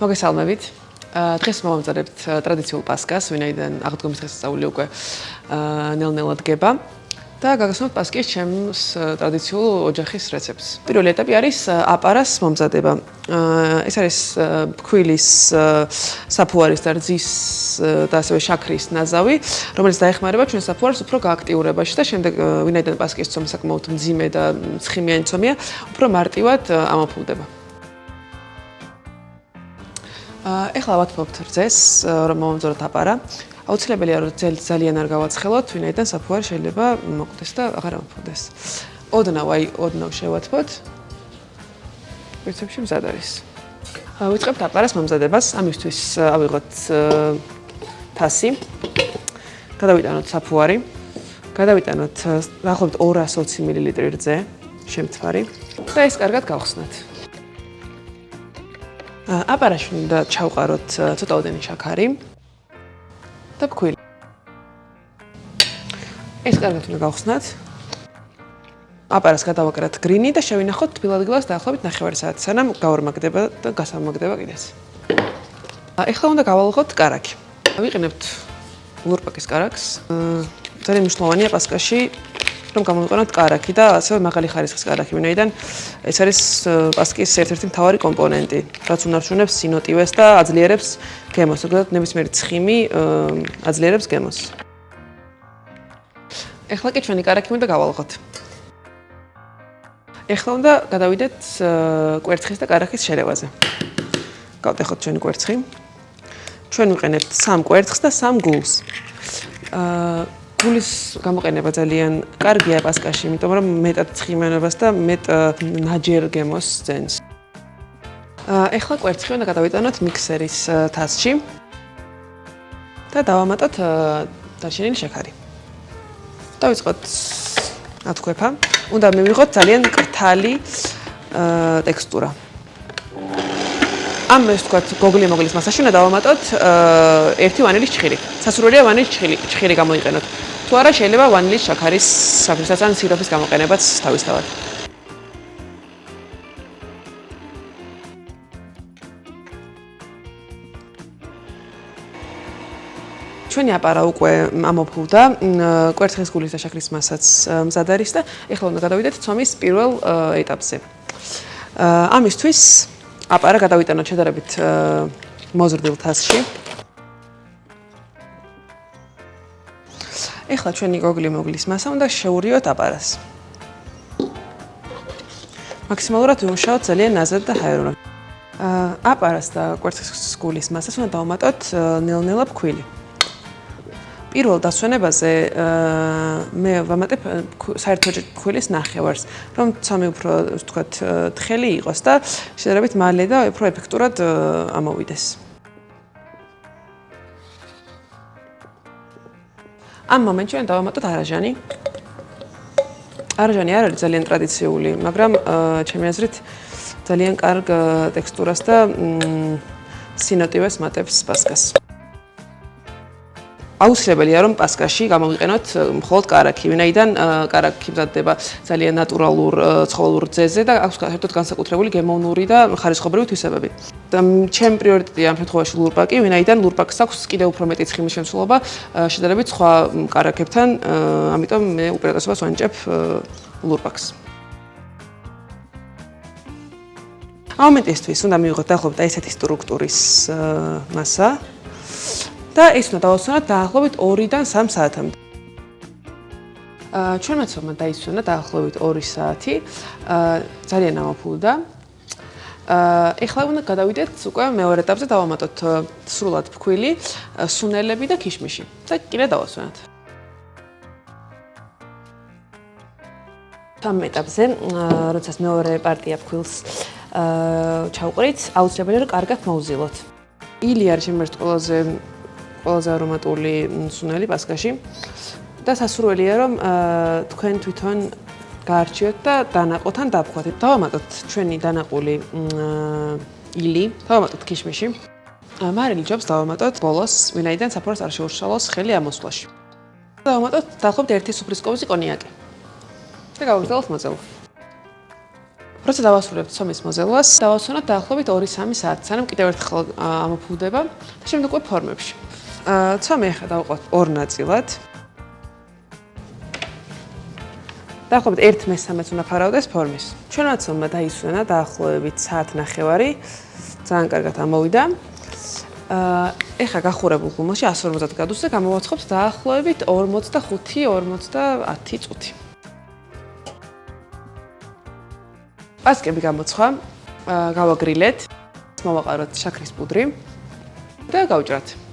მოგესალმებით. დღეს მოვამზადებთ ტრადიციულ პასკას, ვინაიდან აღდგომის დღესასწაული უკვე ნელ-ნელა დგება და გაგაცნობთ პასკის ჩემს ტრადიციულ ოჯახის რეცეპტს. პირველი ეტაპი არის აპარას მომზადება. ეს არის ფქვილის, საფუარის და რძის და ასევე შაქრის ნაზავი, რომელიც დაეხმარება ჩვენ საფუარს უფრო გააქტიურებაში და შემდეგ ვინაიდან პასკის ცომი საკმაოდ მძიმე და ცხიმიანი ცომია, უფრო მარტივად ამოფულდება. ეხლა ვათმობთ რძეს, რომ მოვამზადოთ აპარა. აუცილებელია რომ ძალიან არ გავაცხელოთ, ვინაიდან საფუარი შეიძლება მოკვდეს და აღარ ამოფულდეს. ოდნავ შევათმოთ. პრინციპში მზად არის. ვიწყებთ აპარას მომზადებას. ამისთვის ავიღოთ თასი. გადავიტანოთ საფუარი. გადავიტანოთ დაახლოებით 220 მლ რძე, შემთვარი და ეს კარგად გავხსნათ. აპარაში უნდა ჩავყაროთ ცოტაოდენი შაქარი და ფქვილი. ეს კარგად უნდა გავხსნათ. აპარას გადავაკრათ გრინი და შევინახოთ თბილადგილას დაახლოებით 9 საათი, სანამ გაორმაგდება და გასამაგდება კიდეც. ეხლა უნდა გავალღოთ კარაქი. ვიყენებთ ლურპაკის კარაქს. ძალიან მნიშვნელოვანია პასკაში რომ გამოვიყენოთ კარაქი და ასევე მაღალი ხარისხის კარაქი, ვინაიდან ეს არის პასკის ერთ-ერთი მთავარი კომპონენტი, რაც უნარჩუნებს სინოტივეს და აძლიერებს გემოს, ზოგადად ნებისმიერი ცხიმი აძლიერებს გემოს. ეხლა კი ჩვენი კარაქი უნდა გავალღოთ. ეხლა უნდა გადავიდეთ კვერცხის და კარაქის შერევაზე. გავტეხოთ ჩვენი კვერცხი. ჩვენ ვიყენებთ 3 კვერცხს და 3 გულს. გულის გამოყენება ძალიან კარგია პასკაში, იმიტომ რომ მეტად ცხიმიანობას და მეტ ნაჯერ გემოს ძენს. ეხლა კვერცხი უნდა გადავიტანოთ მიქსერის თასში და დავამატოთ დარჩენილი შაქარი. დავიწყოთ ათქვეფა. უნდა მივიღოთ ძალიან კრთალი ტექსტურა. ამ ეს თქვათ გოგლი-მოგლის მასაში უნდა დავამატოთ 1 ვანილის ჭხილი. სასურველია ვანილის ჭხილი გამოიყენოთ. თუ არა შეიძლება ვანილის შაქარის საფრისას ან სიროფის გამოყენებაც თავისთავად. ჩვენი აპარა უკვე ამოფულდა, კვერცხის გულის და შაქრის მასაც მზად არის და ეხლა უნდა გადავიდეთ ცომის პირველ ეტაპზე. ამისთვის აპარა გადავიტანოთ შედარებით მოზრდილ თასში. ეხლა ჩვენი გოგლი-მოგლის მასა უნდა შევურიოთ აპარას. მაქსიმალურად ვიმუშაოთ ძალიან ნაზად და ჰაერულად. აპარას და კვერცხის გულის მასას უნდა დავამატოთ ნელ-ნელა ფქვილი. პირველ დასვენებაზე მე ვამატებ საერთო ფქვილის ნახევარს, რომ ცომი უფრო ვთქვათ თხელი იყოს და შედარებით მალე და უფრო ეფექტურად ამოვიდეს. ამ მომენტში უნდა დავამატოთ არაჟანი. არაჟანი არ არის ძალიან ტრადიციული, მაგრამ ჩემი აზრით ძალიან კარგ ტექსტურას და სინოტივეს მატებს პასკას. აუცილებელია რომ პასკაში გამოვიყენოთ მხოლოდ კარაქი, ვინაიდან კარაქი მზადდება ძალიან ნატურალურ ცხოველურ რძეზე და აქვს საერთოდ განსაკუთრებული გემოვნური და ხარისხობრივი თვისებები. ჩემი პრიორიტეტია ამ შემთხვევაში ლურპაკი, ვინაიდან ლურპაკს აქვს კიდევ უფრო მეტი ცხიმის შემცველობა შედარებით სხვა კარაქებთან, ამიტომ მე უპირატესობას ვანიჭებ ლურპაკს. ამ მომენტისთვის უნდა მივიღოთ დაახლოებით ესეთი სტრუქტურის მასა. და ეს უნდა დავასვენოთ დაახლოებით 2-დან 3 საათამდე. ჩვენმა ცომმა დაისვენა დაახლოებით 2 საათი. ძალიან ამოფულდა. ეხლა უნდა გადავიდეთ უკვე მეორე ეტაპზე, დავამატოთ სრულად ფქვილი, სუნელები და ქიშმიში და კიდე დავასვენოთ. ამ ეტაპზე, როდესაც მეორე პარტია ფქვილს ჩავყრით, აუცილებელია რომ კარგად მოვზილოთ. ილი არის შემეერთ ყველაზე არომატული სუნელი პასკაში და სასურველია რომ თქვენ თვითონ გაარჩიოთ და დანაყოთან დავხვათ. დავამატოთ ჩვენი დანაყული ილი, დავამატოთ ქიშმიში. მარილი ჯობს დავამატოთ ბოლოს, ვინაიდან საფუარს არ შეუშალოს ხელი ამოსვლაში. დავამატოთ დაახლოებით 1 სუფრისკოვისი კონიაკი. და გავაგრძელოთ მოძრაობა. როცა დავასრულებთ ცომის მოზელვას, დავასვენოთ დაახლოებით 2-3 საათი, სანამ კიდევ ერთხელ ამოფუვდება და შემდეგ უკვე ფორმებში. ცომი ახლა დავუყოთ 2 ნაწილად. დაახლოებით 1/3-ს უნდა ფარავდეს ფორმის. ჩვენმა ცომმა დაისვენა დაახლოებით საათ-ნახევარი. ძალიან კარგად ამოვიდა. ეხლა გახურებულ ღუმელში 150 გრადუსზე გამოვაცხობთ დაახლოებით 45-50 წუთი. პასკები გამოცხვა, გავაგრილეთ, მოვაყაროთ შაქრის პუდრი და გავჭრათ.